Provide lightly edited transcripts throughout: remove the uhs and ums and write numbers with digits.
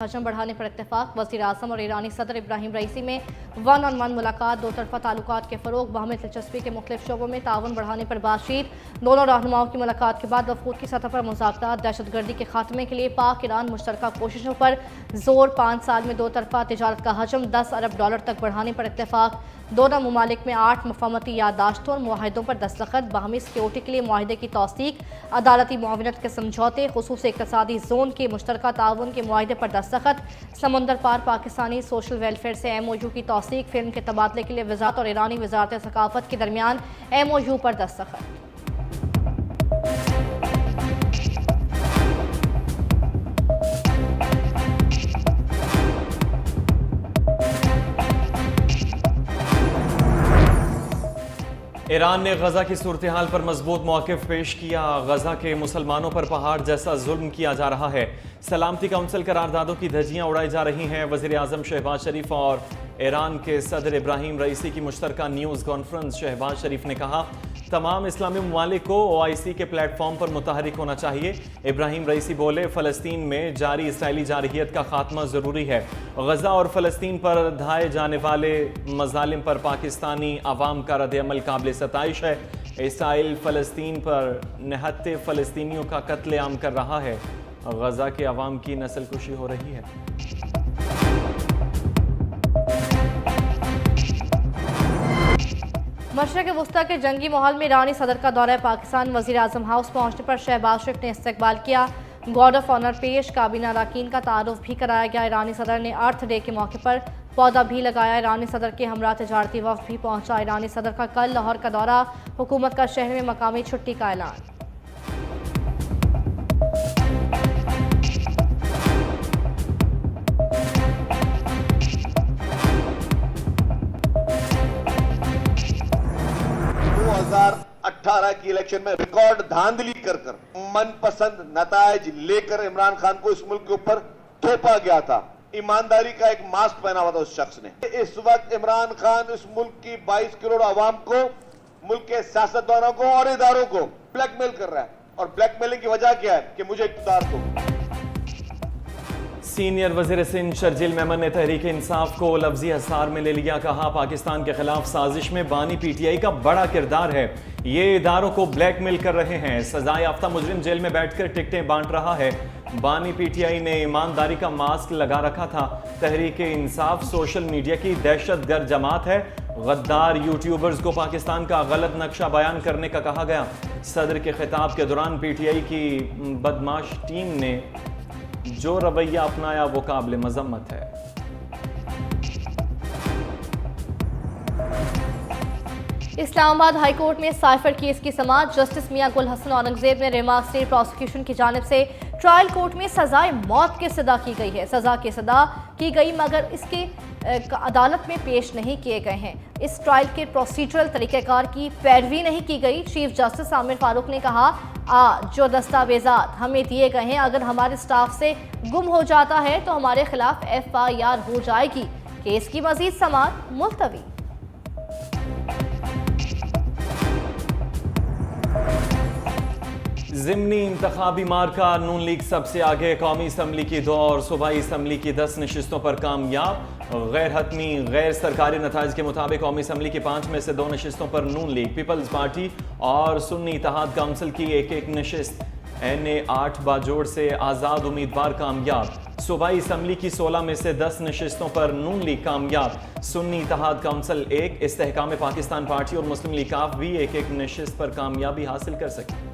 हजम बढ़ाने पर इत्तेफाक। वज़ीर आज़म और ईरानी सदर इब्राहिम रईसी में 1-on-1 मुलाकात। दो तरफा ताल्लुकात के फ़रोग़, बाहमी दिलचस्पी के मुख्तलिफ शोबों में ताउन बढ़ाने पर बातचीत। दोनों रहनुमाओं की मुलाकात के बाद वफ़ूद की सतह पर मुज़ाकरात। दहशतगर्दी के खात्मे के लिए पाक ईरान मुश्तरका कोशिशों पर जोर। 5 साल में दो तरफा तिजारत का हजम $10 अरब तक बढ़ाने पर इत्तेफाक। दोनों ममालिक में 8 मफाहमती याददाश्तों और मुआहिदों पर दस्तखत। बाहमी सिक्योरिटी के लिए मुआहिदे की तौसीक, अदालती मुआवनत के समझौते, खुसूसी इक़्तिसादी जोन के मुश्तरका ताउन के मुआहिदे पर दस्तखत। समंदर पार पाकिस्तानी सोशल वेलफेयर से MOU की तौसीक। फिल्म के तबादले के लिए वज़ारत और ईरानी वज़ारत सकाफत के दरमियान MOU पर दस्तखत। ईरान ने गजा की सूरत हाल पर मजबूत मौक़िफ़ पेश किया। गजा के मुसलमानों पर पहाड़ जैसा जुल्म किया जा रहा है। सलामती काउंसिल करारदादों की धज्जियां उड़ाई जा रही हैं। वज़ीर आज़म शहबाज शरीफ और ईरान के सदर इब्राहिम रईसी की मुश्तरका न्यूज़ कॉन्फ्रेंस। शहबाज शरीफ ने कहा, तमाम इस्लामी ममालिक को OIC के प्लेटफॉर्म पर मुतहरिक होना चाहिए। इब्राहिम रईसी बोले, फ़लस्तीन में जारी इसराइली जारहियत का खात्मा ज़रूरी है। गजा और फ़लस्तीन पर ढाए जाने वाले मज़ालिम पर पाकिस्तानी अवाम का रद्द-ए-अमल काबिल सताइश है। इसराइल फ़लस्तीन पर निहत्ते फ़लस्तीनियों का कत्लेआम कर रहा है। गजा के अवाम की नस्लकुशी हो रही है। मशरक़ वस्ता के जंगी माहौल में ईरानी सदर का दौरा पाकिस्तान। वज़ीर आज़म हाउस पहुँचने पर शहबाज शरीफ ने इस्तकबाल किया। गार्ड ऑफ ऑनर पेश, काबीना अरकान का तारुफ भी कराया गया। ईरानी सदर ने अर्थ डे के मौके पर पौधा भी लगाया। ईरानी सदर के हमरा तजारती वफ़द भी पहुँचा। ईरानी सदर का कल लाहौर का दौरा। हुकूमत का शहर में मकामी छुट्टी का ऐलान। की इलेक्शन में रिकॉर्ड धांधली कर मनपसंद नतायज लेकर इमरान खान को इस मुल्क के ऊपर थोपा गया था। ईमानदारी का एक मास्क पहना हुआ था उस शख्स ने। इस वक्त इमरान खान इस मुल्क की 22 करोड़ आवाम को, मुल्क के सियासतदानों को और इदारों को ब्लैकमेल कर रहा है। और ब्लैकमेलिंग की वजह क्या है कि मुझे इक़्तिदार दो। सीनियर वज़ीर सिंध शर्जील मेमन ने तहरीक इंसाफ को लफ्जी हसार में ले लिया। कहा, पाकिस्तान के खिलाफ साजिश में बानी PTI का बड़ा किरदार है। ये इदारों को ब्लैकमेल कर रहे हैं। सजा याफ्ता मुजरिम जेल में बैठकर टिकटें बांट रहा है। बानी PTI ने ईमानदारी का मास्क लगा रखा था। तहरीक इंसाफ सोशल मीडिया की दहशतगर्द जमात है। गद्दार यूट्यूबर्स को पाकिस्तान का गलत नक्शा बयान करने का कहा गया। सदर के खिताब के दौरान PTI की बदमाश टीम ने जो रवैया अपनाया वो काबिल मजम्मत है। इस्लामाबाद हाई कोर्ट में साइफर केस की समाअत। जस्टिस मियां गुल हसन औरंगजेब ने रिमार्क स्टेट प्रोसिक्यूशन की जानिब से ट्रायल कोर्ट में सजाए मौत की सजा की गई है। सजा की सजा की गई मगर इसके अदालत में पेश नहीं किए गए हैं। इस ट्रायल के प्रोसीजरल तरीक़ेकार की पैरवी नहीं की गई। चीफ जस्टिस आमिर फारूक ने कहा, जो दस्तावेजात हमें दिए गए हैं अगर हमारे स्टाफ से गुम हो जाता है तो हमारे खिलाफ FIR हो जाएगी। केस की मजीद समाअत मुलतवी। ज़िमनी इंतखाबी मार्का नून लीग सबसे आगे। कौमी असम्बली की 2 और सूबाई असम्बली की 10 नशिस्तों पर कामयाब। गैर हतमी गैर सरकारी नताइज के मुताबिक कौमी असम्बली की 5 में से 2 नशिस्तों पर नून लीग, पीपल्स पार्टी और सुन्नी इत्तेहाद काउंसिल की एक नशिस्त। NA 8 बाजोड़ से आज़ाद उम्मीदवार कामयाब। सूबाई असम्बली की 16 में से 10 नशिस्तों पर नून लीग कामयाब। सुन्नी इत्तेहाद काउंसिल 1, इस्तेहकाम पाकिस्तान पार्टी और मुस्लिम लीग काफ भी एक नशिस्त पर कामयाबी हासिल कर सकी।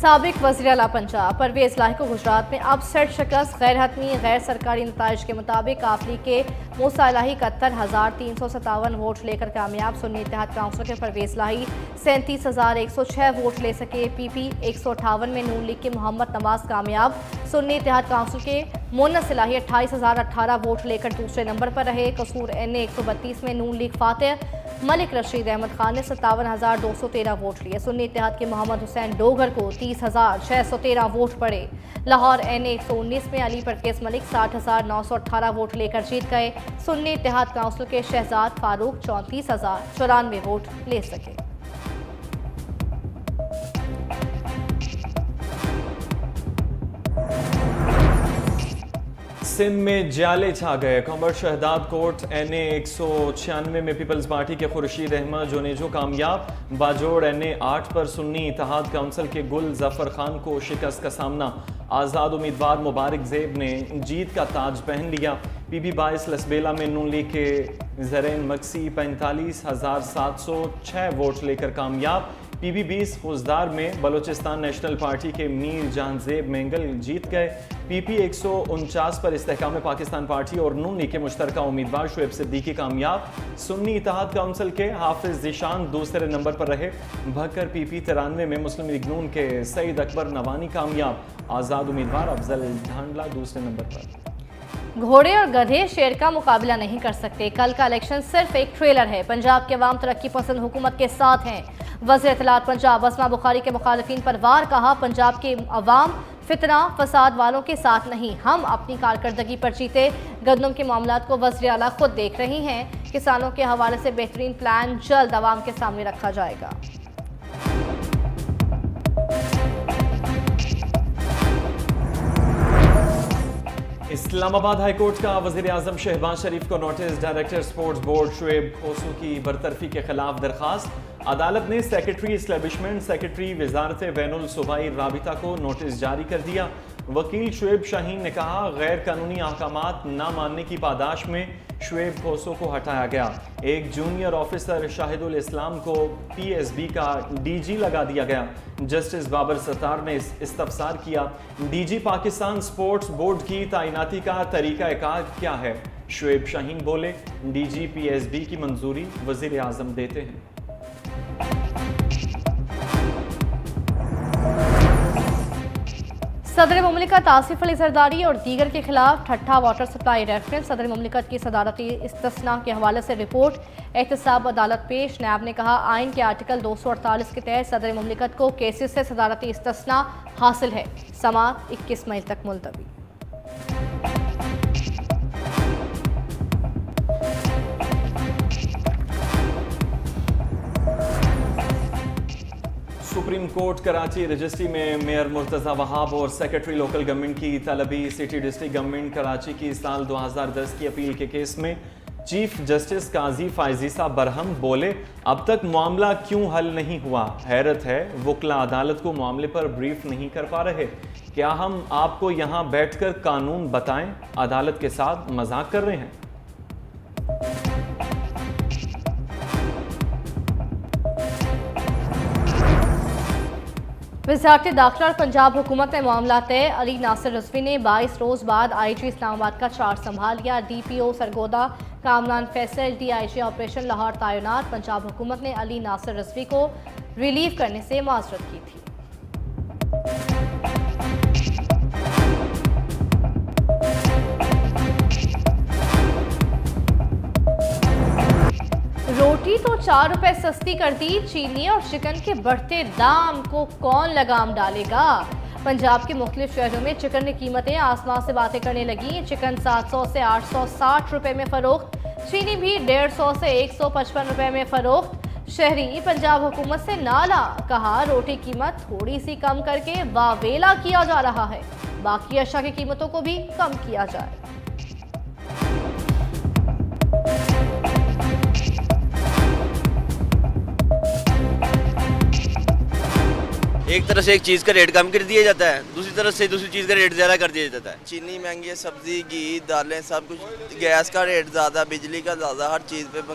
साबिक वज़ीर आला पंजाब परवेज़ इलाही को गुजरात में अब सेट शिकस्त। गैर हतमी गैर सरकारी नताइज के मुताबिक आप लीग के मूसा इलाही 71,357 वोट लेकर कामयाब। सुन्नी इत्तेहाद काउंसिल के परवेज़ इलाही 37,106 वोट ले सके। PP 158 में नून लीग के मोहम्मद नवाज कामयाब। सुन्नी इत्तेहाद काउंसिल के मुन्नस इलाही 28,018 वोट लेकर दूसरे नंबर पर रहे। कसूर NA 132 में नून लीग फातेह। मलिक रशीद अहमद खान ने 57,213 वोट लिए। सुन्नी इत्तेहाद के मोहम्मद हुसैन डोगर को 30,613 वोट पड़े। लाहौर NA 119 में अली परवेज़ मलिक 60,918 वोट लेकर जीत गए। सुन्नी इत्तेहाद काउंसिल के शहजाद फारूक 34,094 वोट ले सके। सिंध में जाले छा गए। खंबर शहदाद कोट NA 196 में पीपल्स पार्टी के खुर्शीद अहमद जोनेजो कामयाब। बाजोड़ NA 8 पर सुन्नी इत्तेहाद काउंसिल के गुल जफर खान को शिकस्त का सामना। आज़ाद उम्मीदवार मुबारक ज़ेब ने जीत का ताज पहन लिया। PB 22 लसबेला में नून लीग के ज़रैन मक्सी 45,706 वोट लेकर कामयाब। PB 20 खुजदार में बलूचिस्तान नेशनल पार्टी के मीर जहांजेब मेंगल जीत गए। PP 149 पर इस्तेहकाम पाकिस्तान पार्टी और नून लीग के मुश्तरका उम्मीदवार शुएब सिद्दीकी कामयाब। सुन्नी इत्तेहाद काउंसिल के हाफिज जीशान दूसरे नंबर पर रहे। भक्कर PP 93 में मुस्लिम लीग नून के सईद अकबर नवानी कामयाब। आज़ाद उम्मीदवार अफजल ढांडला दूसरे नंबर पर। घोड़े और गधे शेर का मुकाबला नहीं कर सकते। कल का इलेक्शन सिर्फ एक ट्रेलर है। पंजाब के अवाम तरक्की पसंद हुकूमत के साथ हैं। वज़ीर इत्तलात पंजाब अस्मा बुखारी के मुखालिफिन पर वार कहा, पंजाब के अवाम फितना फसाद वालों के साथ नहीं, हम अपनी कारकर्दगी पर जीते। गंदम के मामलात को वज़ीर आला खुद देख रही हैं। किसानों के हवाले से बेहतरीन प्लान जल्द अवाम के सामने रखा जाएगा। इस्लामाबाद हाईकोर्ट का वज़ीर आज़म शहबाज शरीफ को notice. Director sports board Shoaib Khoso की बरतरफी के खिलाफ दरखास्त। अदालत ने सेक्रेटरी इस्टेब्लिशमेंट सेक्रेटरी वजारत बैनुल सूबाई राबिता को नोटिस जारी कर दिया। वकील शुएब शाहीन ने कहा, गैर कानूनी अहकामात न मानने की पादाश में शुएब खोसू को हटाया गया। एक जूनियर ऑफिसर शाहिदुल इस्लाम को PSB का DG लगा दिया गया। जस्टिस बाबर सत्तार ने इस्तफसार किया, DG पाकिस्तान स्पोर्ट्स बोर्ड की तैनाती का तरीक़ाकार क्या है। शुएब शाहीन बोले, DG PSB की मंजूरी वज़ीर आज़म देते हैं। सदर मुमलिकत आसिफ अली जरदारी और दीगर के खिलाफ ठट्ठा वाटर सप्लाई रेफरेंस। सदर मुमलिकत की सदारती इस्तिस्ना के हवाले से रिपोर्ट एहतसाब अदालत पेश। नायब ने कहा, आइन के आर्टिकल 248 के तहत सदर मुमलिकत को केसेस से सदारती इस्तिस्ना हासिल है। समाअत 21 मई तक मुलतवी। सुप्रीम कोर्ट कराची रजिस्ट्री में मेयर मुर्तज़ा वहाब और सेक्रेटरी लोकल गवर्नमेंट की तलबी। सिटी डिस्ट्रिक्ट गवर्नमेंट कराची की साल 2010 की अपील के केस में चीफ जस्टिस काजी फायजीसा बरहम बोले, अब तक मामला क्यों हल नहीं हुआ। हैरत है, वकला अदालत को मामले पर ब्रीफ नहीं कर पा रहे। क्या हम आपको यहाँ बैठकर कानून बताएं? अदालत के साथ मजाक कर रहे हैं। वज़ारत दाखिला और पंजाब हुकूमत में मामला तय। अली नासिर रिजवी ने 22 रोज़ बाद IG इस्लामाबाद का चार्ज संभाल लिया। DPO Sargodha Kamran Faisal DIG operation Lahore तैनात। पंजाब हुकूमत ने अली नासिर रिजवी को रिलीव करने से माजरत की थी। रोटी तो 4 रुपए सस्ती कर दी। चीनी और चिकन के बढ़ते दाम को कौन लगाम डालेगा। पंजाब के मुख्तलिफ शहरों में चिकन की कीमतें आसमान से बातें करने लगी। चिकन 700 से 860 रुपए में फरोख्त। चीनी भी 150 से 155 रुपए में फरोख्त। शहरी पंजाब हुकूमत से नाला, कहा रोटी कीमत थोड़ी सी कम करके वावेला किया जा रहा है, बाकी अशा की कीमतों को भी कम किया जाए। एक तरह से एक चीज़ का रेट कम कर दिया जाता है, दूसरी तरफ से दूसरी चीज़ का रेट ज़्यादा कर दिया जाता है। चीनी महंगी है, सब्जी घी दालें सब कुछ, गैस का रेट ज़्यादा, बिजली का ज़्यादा, हर चीज़ पे